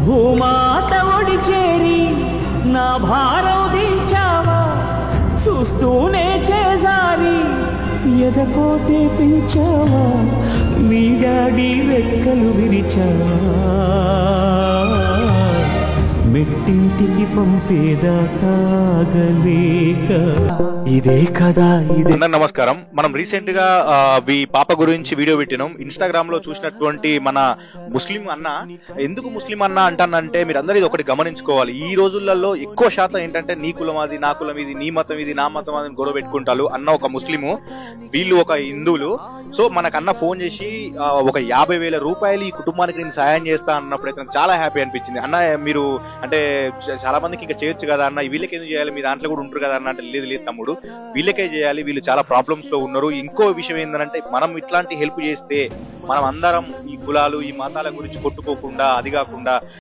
భూమాత ఒడి చేరి నా భారం దించావా, చూస్తూనే చేసారి ఎదకోతే పెంచావా, మీ డాడీ రెక్కలు విరిచావా, మెట్టింటికి పంపేదాకాగలేక. ఇదే కదా ఇదే. నమస్కారం. మనం రీసెంట్ గా ఈ పాప గురించి వీడియో పెట్టినాం. ఇన్స్టాగ్రామ్ లో చూసినటువంటి మన ముస్లిం అన్న, ఎందుకు ముస్లిం అన్న అంటానంటే మీరు అందరూ ఇది ఒకటి గమనించుకోవాలి. ఈ రోజులలో ఎక్కువ శాతం ఏంటంటే నీ కులం అది, నా కులం ఇది, నీ మతం ఇది, నా మతం అది గొడవ పెట్టుకుంటారు. అన్న ఒక ముస్లిము, వీళ్ళు ఒక హిందువులు. సో మనకన్న ఫోన్ చేసి ఒక 50,000 రూపాయలు ఈ కుటుంబానికి నేను సాయం చేస్తా అన్నప్పుడు అయితే నాకు చాలా హ్యాపీ అనిపించింది. అన్న మీరు అంటే చాలా మందికి ఇంకా చేయొచ్చు కదా అన్న, వీళ్ళకి ఎందుకు చేయాలి, మీ దాంట్లో కూడా ఉంటారు కదా అన్న అంటే లేదు లేదు తమ్ముడు, వీళ్ళకే చేయాలి, వీళ్ళు చాలా ప్రాబ్లమ్స్ లో ఉన్నారు. ఇంకో విషయం ఏంటంటే మనం ఇట్లాంటి హెల్ప్ చేస్తే మనం అందరం ఈ కులాలు ఈ మతాల గురించి కొట్టుకోకుండా, అది కాకుండా